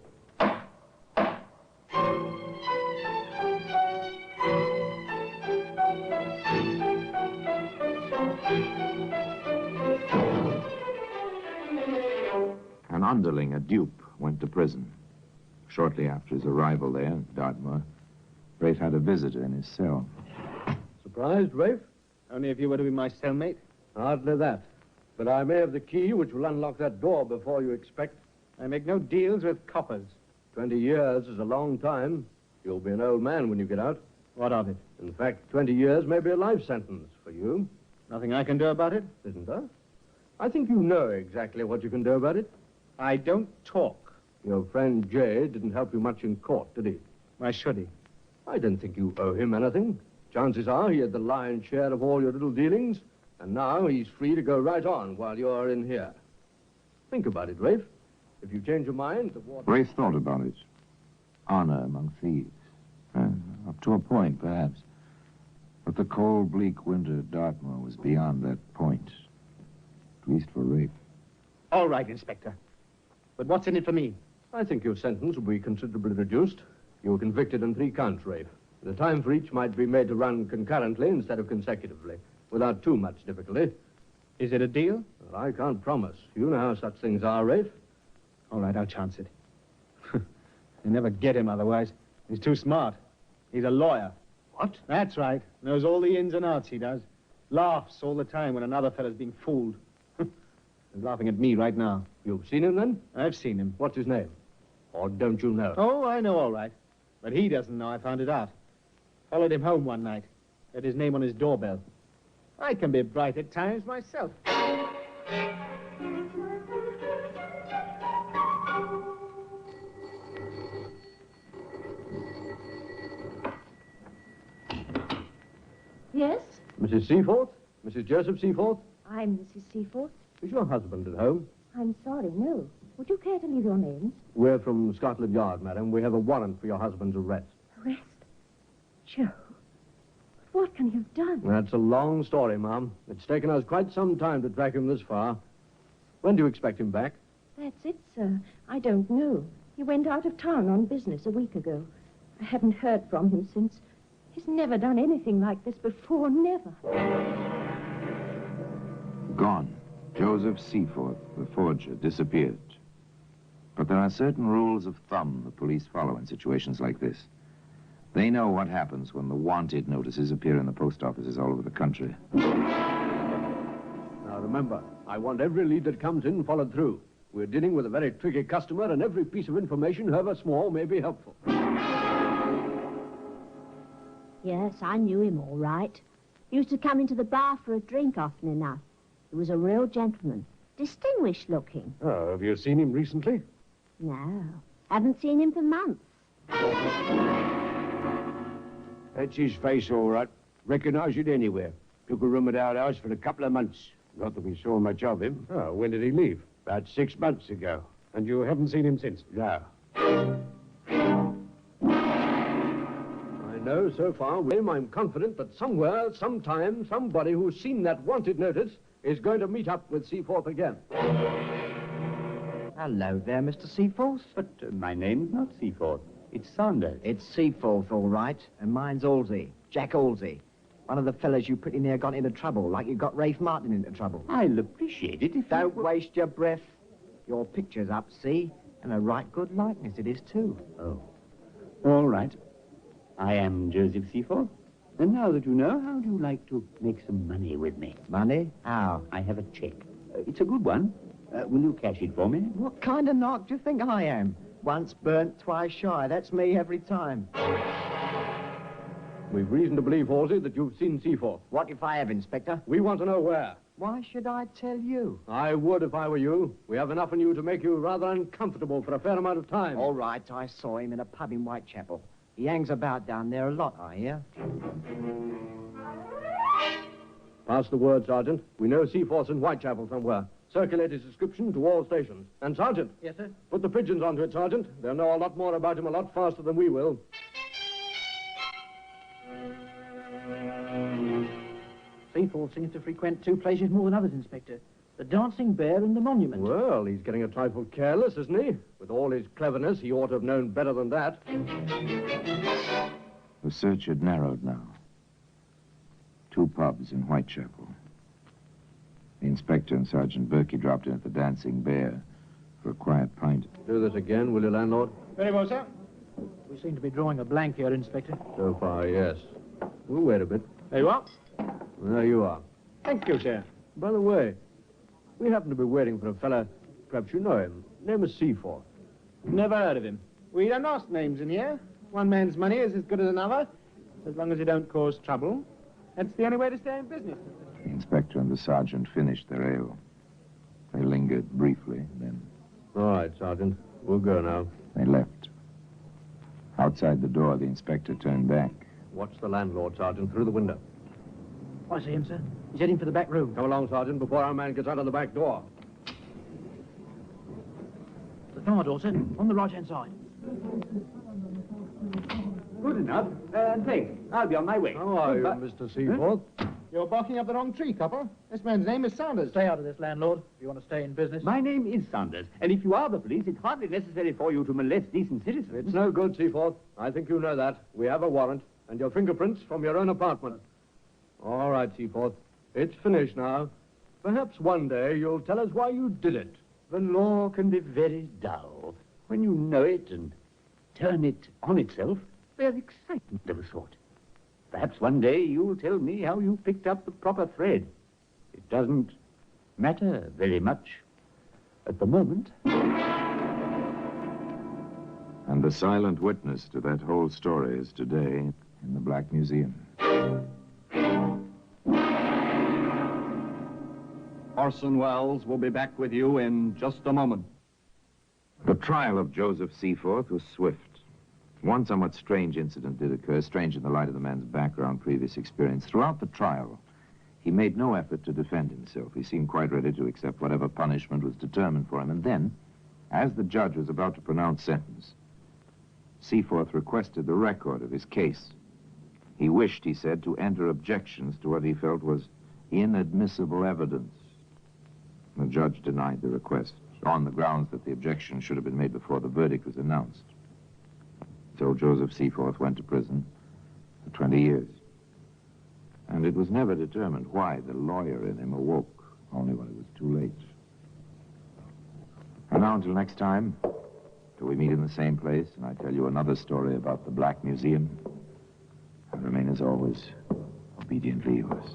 Speaker 1: An underling, a dupe, went to prison. Shortly after his arrival there, Dartmoor, Rafe had a visitor in his cell.
Speaker 12: Surprised, Rafe?
Speaker 13: Only if you were to be my cellmate.
Speaker 12: Hardly that. But I may have the key which will unlock that door before you expect.
Speaker 13: I make no deals with coppers.
Speaker 12: 20 years is a long time. You'll be an old man when you get out.
Speaker 13: What of it?
Speaker 12: In fact, 20 years may be a life sentence for you.
Speaker 13: Nothing I can do about it?
Speaker 12: Isn't there? I think you know exactly what you can do about it.
Speaker 13: I don't talk.
Speaker 12: Your friend Jay didn't help you much in court, did he?
Speaker 13: Why should he?
Speaker 12: I don't think you owe him anything. Chances are he had the lion's share of all your little dealings, and now he's free to go right on while you're in here. Think about it, Rafe. If you change your mind, the water...
Speaker 1: Rafe thought about it. Honor among thieves. Up to a point, perhaps. But the cold, bleak winter at Dartmoor was beyond that point. At least for Rafe.
Speaker 13: All right, Inspector. But what's in it for me?
Speaker 12: I think your sentence will be considerably reduced. You were convicted on 3 counts, Rafe. The time for each might be made to run concurrently instead of consecutively, without too much difficulty.
Speaker 13: Is it a deal?
Speaker 12: Well, I can't promise. You know how such things are, Rafe.
Speaker 13: All right, I'll chance it. You never get him otherwise. He's too smart. He's a lawyer.
Speaker 12: What?
Speaker 13: That's right. Knows all the ins and outs, he does. Laughs all the time when another fellow's being fooled. He's laughing at me right now.
Speaker 12: You've seen him, then?
Speaker 13: I've seen him.
Speaker 12: What's his name? Or don't you know?
Speaker 13: Oh, I know all right. But he doesn't know I found it out. Followed him home one night. Had his name on his doorbell. I can be bright at times myself.
Speaker 17: Yes?
Speaker 12: Mrs. Seaforth? Mrs. Joseph Seaforth?
Speaker 17: I'm Mrs. Seaforth.
Speaker 12: Is your husband at home?
Speaker 17: I'm sorry, no. Would you care to leave your names?
Speaker 12: We're from Scotland Yard, madam. We have a warrant for your husband's arrest.
Speaker 17: Arrest? Joe. What can you've done?
Speaker 12: That's a long story, Ma'am. It's taken us quite some time to track him this far. When do you expect him back?
Speaker 17: That's it, sir. I don't know. He went out of town on business a week ago. I haven't heard from him since. He's never done anything like this before, never.
Speaker 1: Gone. Joseph Seaforth, the forger, disappeared. But there are certain rules of thumb the police follow in situations like this. They know what happens when the wanted notices appear in the post offices all over the country.
Speaker 12: Now, remember, I want every lead that comes in followed through. We're dealing with a very tricky customer, and every piece of information, however small, may be helpful.
Speaker 10: Yes, I knew him all right. He used to come into the bar for a drink often enough. He was a real gentleman. Distinguished looking.
Speaker 18: Oh, have you seen him recently?
Speaker 10: No, haven't seen him for months.
Speaker 19: That's his face, all right. Recognize it anywhere. Took a room at our house for a couple of months. Not that we saw much of him.
Speaker 18: Oh, when did he leave?
Speaker 19: About 6 months ago.
Speaker 18: And you haven't seen him since?
Speaker 19: No.
Speaker 12: I know so far, William, I'm confident that somewhere, sometime, somebody who's seen that wanted notice is going to meet up with Seaforth again.
Speaker 16: Hello there, Mr. Seaforth.
Speaker 15: But my name's not Seaforth. It's Saunders.
Speaker 16: It's Seaforth, all right. And mine's Halsey. Jack Halsey. One of the fellas you pretty near got into trouble, like you got Rafe Martin into trouble.
Speaker 15: I'll appreciate it if
Speaker 16: Don't waste your breath. Your picture's up, see? And a right good likeness it is, too.
Speaker 15: Oh. All right. I am Joseph Seaforth. And now that you know, how do you like to make some money with me?
Speaker 16: Money? How?
Speaker 15: I have a check. It's a good one. Will you cash it for me?
Speaker 16: What kind of knock do you think I am? Once burnt, twice shy. That's me every time.
Speaker 12: We've reason to believe, Halsey, that you've seen Seaforth.
Speaker 16: What if I have, Inspector?
Speaker 12: We want to know where.
Speaker 16: Why should I tell you?
Speaker 12: I would if I were you. We have enough on you to make you rather uncomfortable for a fair amount of time.
Speaker 16: All right, I saw him in a pub in Whitechapel. He hangs about down there a lot, I hear.
Speaker 12: Pass the word, Sergeant. We know Seaforth's in Whitechapel somewhere. Circulate his description to all stations. And, Sergeant.
Speaker 13: Yes, sir?
Speaker 12: Put the pigeons onto it, Sergeant. They'll know a lot more about him a lot faster than we will.
Speaker 13: Seaforth seems to frequent 2 places more than others, Inspector. The dancing bear and the monument.
Speaker 12: Well, he's getting a trifle careless, isn't he? With all his cleverness, he ought to have known better than that.
Speaker 1: The search had narrowed now. 2 pubs in Whitechapel. The inspector and Sergeant Berkey dropped in at the Dancing Bear for a quiet pint.
Speaker 12: Do this again, will you, landlord?
Speaker 13: Very well, sir. We seem to be drawing a blank here, Inspector.
Speaker 12: So far, yes. We'll wait a bit.
Speaker 13: There you are.
Speaker 12: There you are.
Speaker 13: Thank you, sir.
Speaker 12: By the way, we happen to be waiting for a fella, perhaps you know him, name is Seaforth.
Speaker 13: Never heard of him. We don't ask names in here. One man's money is as good as another, as long as you don't cause trouble. That's the only way to stay in business.
Speaker 1: The inspector and the sergeant finished their ale. They lingered briefly, then
Speaker 12: All right, Sergeant. We'll go now.
Speaker 1: they left. Outside the door, the inspector turned back.
Speaker 12: Watch the landlord, Sergeant, through the window.
Speaker 13: I see him, sir. He's heading for the back room.
Speaker 12: Come along, Sergeant, before our man gets out of the back door.
Speaker 13: The fire door, sir, on the right-hand side.
Speaker 15: Good enough. Drake, I'll be on my way.
Speaker 12: How are you, Mr. Seaforth?
Speaker 13: You're barking up the wrong tree, copper. This man's name is Saunders. Stay out of this, landlord, if you want to stay in business.
Speaker 15: My name is Saunders, and if you are the police, it's hardly necessary for you to molest decent citizens.
Speaker 12: It's no good, Seaforth. I think you know that. We have a warrant, and your fingerprints from your own apartment. All right, Seaforth. It's finished now. Perhaps one day you'll tell us why you did it.
Speaker 15: The law can be very dull. When you know it and turn it on itself, there's excitement of a sort. Perhaps one day you'll tell me how you picked up the proper thread. It doesn't matter very much at the moment.
Speaker 1: And the silent witness to that whole story is today in the Black Museum.
Speaker 4: Orson Welles will be back with you in just a moment.
Speaker 1: The trial of Joseph Seaforth was swift. One somewhat strange incident did occur, strange in the light of the man's background, previous experience. Throughout the trial, he made no effort to defend himself. He seemed quite ready to accept whatever punishment was determined for him. And then, as the judge was about to pronounce sentence, Seaforth requested the record of his case. He wished, he said, to enter objections to what he felt was inadmissible evidence. The judge denied the request on the grounds that the objection should have been made before the verdict was announced. So Joseph Seaforth went to prison for 20 years. And it was never determined why the lawyer in him awoke, only when it was too late. And now, until next time, till we meet in the same place and I tell you another story about the Black Museum, I remain, as always, obediently yours.